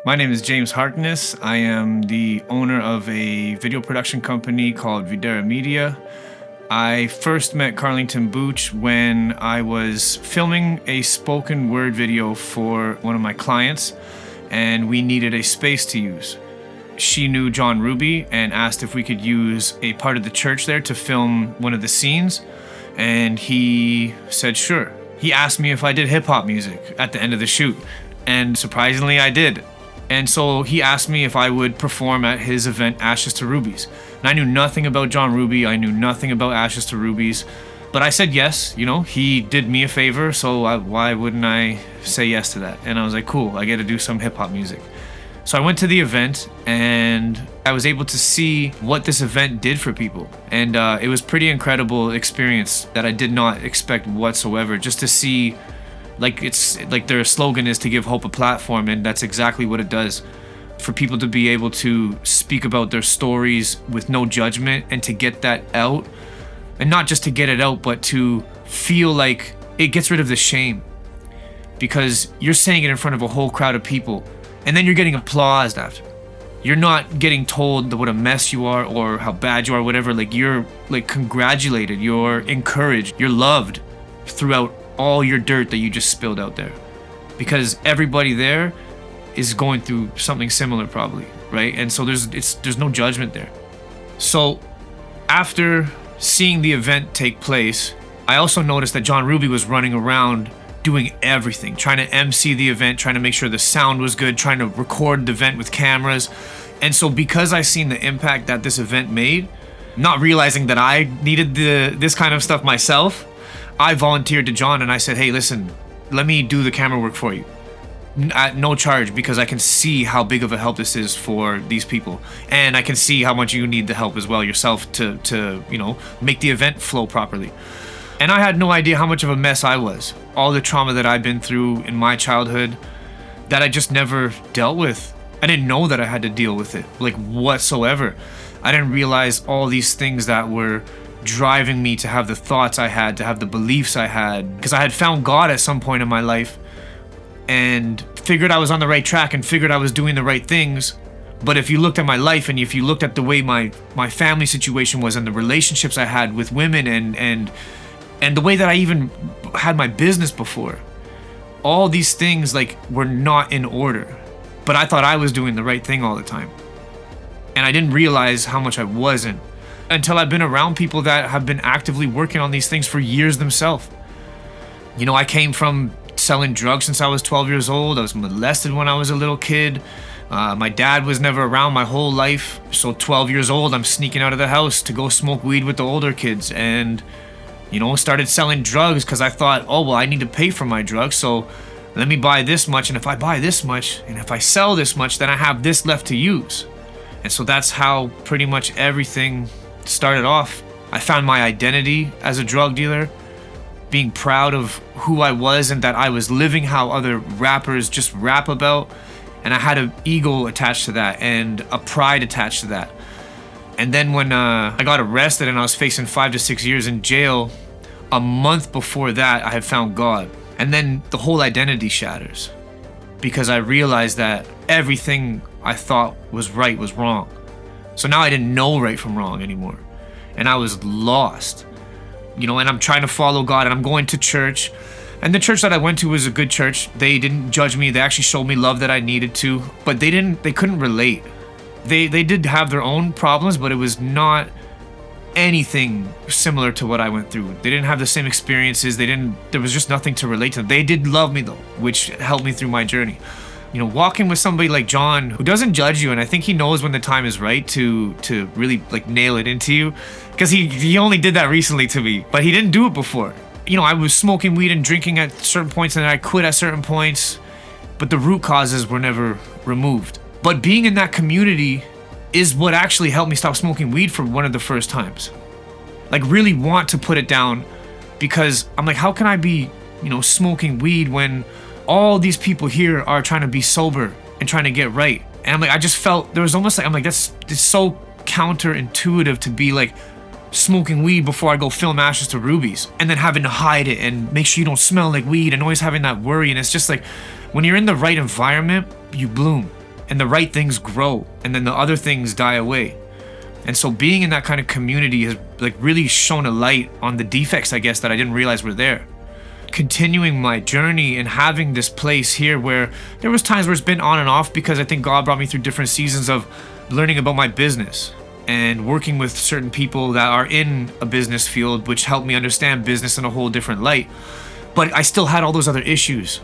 My name is James Harkness. I am the owner of a video production company called Videra Media. I first met Carlington Booch when I was filming a spoken word video for one of my clients, and we needed a space to use. She knew John Ruby and asked if we could use a part of the church there to film one of the scenes, and he said sure. He asked me if I did hip-hop music at the end of the shoot, and surprisingly I did. And so he asked me if I would perform at his event, Ashes to Rubies. And I knew nothing about John Ruby. I knew nothing about Ashes to Rubies. But I said yes, he did me a favor, so why wouldn't I say yes to that? And I was like, cool, I get to do some hip hop music. So I went to the event and I was able to see what this event did for people. And it was pretty incredible experience that I did not expect whatsoever, just to see. It's like their slogan is to give hope a platform, and that's exactly what it does. For people to be able to speak about their stories with no judgment and to get that out, and not just to get it out, but to feel like it gets rid of the shame, because you're saying it in front of a whole crowd of people and then you're getting applauded after. You're not getting told what a mess you are or how bad you are, whatever. You're congratulated, you're encouraged, you're loved throughout all your dirt that you just spilled out there, because everybody there is going through something similar probably, right? And so there's no judgment there. So after seeing the event take place, I also noticed that John Ruby was running around doing everything, trying to MC the event, trying to make sure the sound was good, trying to record the event with cameras. And so because I seen the impact that this event made, not realizing that I needed this kind of stuff myself, I volunteered to John and I said, hey, listen, let me do the camera work for you at no charge, because I can see how big of a help this is for these people. And I can see how much you need the help as well yourself to make the event flow properly. And I had no idea how much of a mess I was. All the trauma that I've been through in my childhood that I just never dealt with. I didn't know that I had to deal with it, whatsoever. I didn't realize all these things that were driving me to have the thoughts I had, to have the beliefs I had, because I had found God at some point in my life and figured I was on the right track and figured I was doing the right things. But if you looked at my life and if you looked at the way my family situation was and the relationships I had with women and the way that I even had my business before, all these things were not in order. But I thought I was doing the right thing all the time, and I didn't realize how much I wasn't until I've been around people that have been actively working on these things for years themselves. I came from selling drugs since I was 12 years old. I was molested when I was a little kid. My dad was never around my whole life. So 12 years old, I'm sneaking out of the house to go smoke weed with the older kids, and started selling drugs because I thought, oh, well, I need to pay for my drugs, so let me buy this much, and if I buy this much, and if I sell this much, then I have this left to use. And so that's how pretty much everything started off. I found my identity as a drug dealer, being proud of who I was and that I was living how other rappers just rap about, and I had an ego attached to that and a pride attached to that. And then when I got arrested and I was facing 5 to 6 years in jail, a month before that I had found God. And then the whole identity shatters, because I realized that everything I thought was right was wrong. So now I didn't know right from wrong anymore. And I was lost, and I'm trying to follow God, and I'm going to church. And the church that I went to was a good church. They didn't judge me. They actually showed me love that I needed to, but they couldn't relate. They did have their own problems, but it was not anything similar to what I went through. They didn't have the same experiences. There was just nothing to relate to. They did love me though, which helped me through my journey. Walking with somebody like John, who doesn't judge you, and I think he knows when the time is right to really nail it into you, because he only did that recently to me, but he didn't do it before. I was smoking weed and drinking at certain points, and then I quit at certain points, but the root causes were never removed. But being in that community is what actually helped me stop smoking weed for one of the first times. Really want to put it down, because I'm like, how can I be, smoking weed when all these people here are trying to be sober and trying to get right? And I'm like, I just felt there was almost that's so counterintuitive to be smoking weed before I go film Ashes to Rubies, and then having to hide it and make sure you don't smell like weed and always having that worry. And it's just when you're in the right environment, you bloom. and the right things grow, and then the other things die away. And so being in that kind of community has like really shown a light on the defects, I guess, that I didn't realize were there. Continuing my journey and having this place here where there was times where it's been on and off, because I think God brought me through different seasons of learning about my business and working with certain people that are in a business field, which helped me understand business in a whole different light. But I still had all those other issues,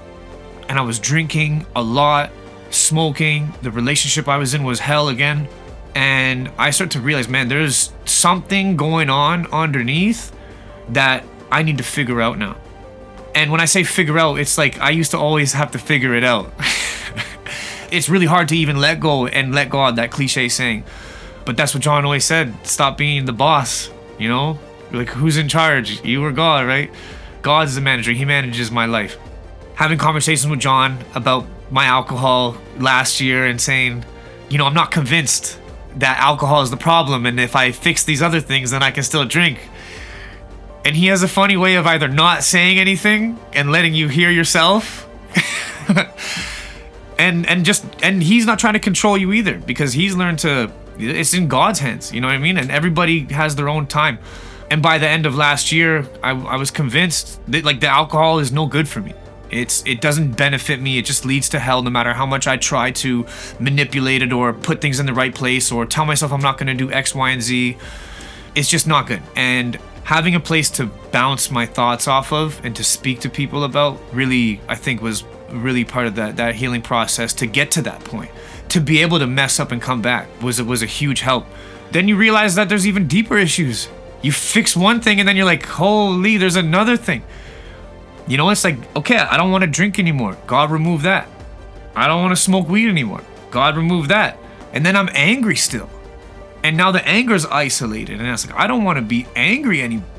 and I was drinking a lot, smoking. The relationship I was in was hell again. And I started to realize, man, there's something going on underneath that I need to figure out now. And when I say figure out, it's like I used to always have to figure it out. It's really hard to even let go and let God, that cliche saying. But that's what John always said, stop being the boss, you know? Like, who's in charge? You or God, right? God's the manager. He manages my life. Having conversations with John about my alcohol last year and saying, you know, I'm not convinced that alcohol is the problem, and if I fix these other things, then I can still drink. And he has a funny way of either not saying anything and letting you hear yourself. and he's not trying to control you either, because he's learned to, it's in God's hands, you know what I mean? And everybody has their own time. And by the end of last year, I was convinced that like the alcohol is no good for me. It doesn't benefit me. It just leads to hell no matter how much I try to manipulate it or put things in the right place or tell myself I'm not going to do X, Y, and Z. It's just not good. And having a place to bounce my thoughts off of and to speak to people about really, I think, was really part of that healing process to get to that point. To be able to mess up and come back was a huge help. Then you realize that there's even deeper issues. You fix one thing and then you're like, holy, there's another thing. You know, it's like, okay, I don't want to drink anymore. God, remove that. I don't want to smoke weed anymore. God, remove that. And then I'm angry still. And now the anger is isolated. And it's like, I don't want to be angry anymore.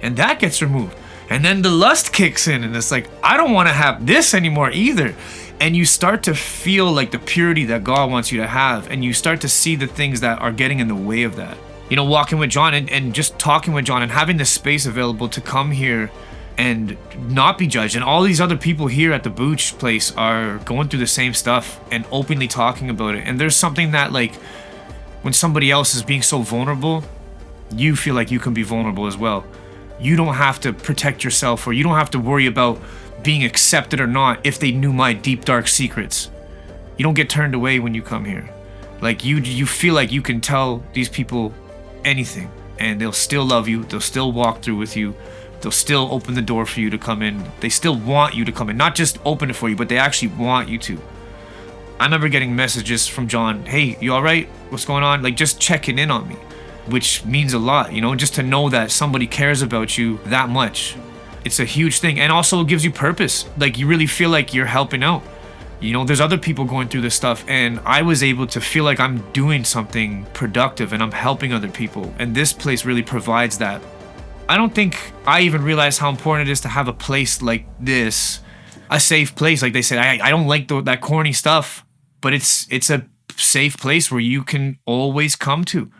And that gets removed. And then the lust kicks in. And it's like, I don't want to have this anymore either. And you start to feel like the purity that God wants you to have. And you start to see the things that are getting in the way of that. You know, walking with John and just talking with John and having the space available to come here and not be judged. And all these other people here at the Booch place are going through the same stuff and openly talking about it. And there's something that, like, when somebody else is being so vulnerable, you feel like you can be vulnerable as well. You don't have to protect yourself, or you don't have to worry about being accepted or not if they knew my deep, dark secrets. You don't get turned away when you come here. Like, you feel like you can tell these people anything and they'll still love you. They'll still walk through with you. They'll still open the door for you to come in. They still want you to come in. Not just open it for you, but they actually want you to. I remember getting messages from John, hey, you all right? What's going on? Like, just checking in on me, which means a lot, you know, just to know that somebody cares about you that much. It's a huge thing. And also it gives you purpose. Like, you really feel like you're helping out. You know, there's other people going through this stuff, and I was able to feel like I'm doing something productive and I'm helping other people. And this place really provides that. I don't think I even realized how important it is to have a place like this, a safe place. Like they said, I don't like that corny stuff, but it's a safe place where you can always come to.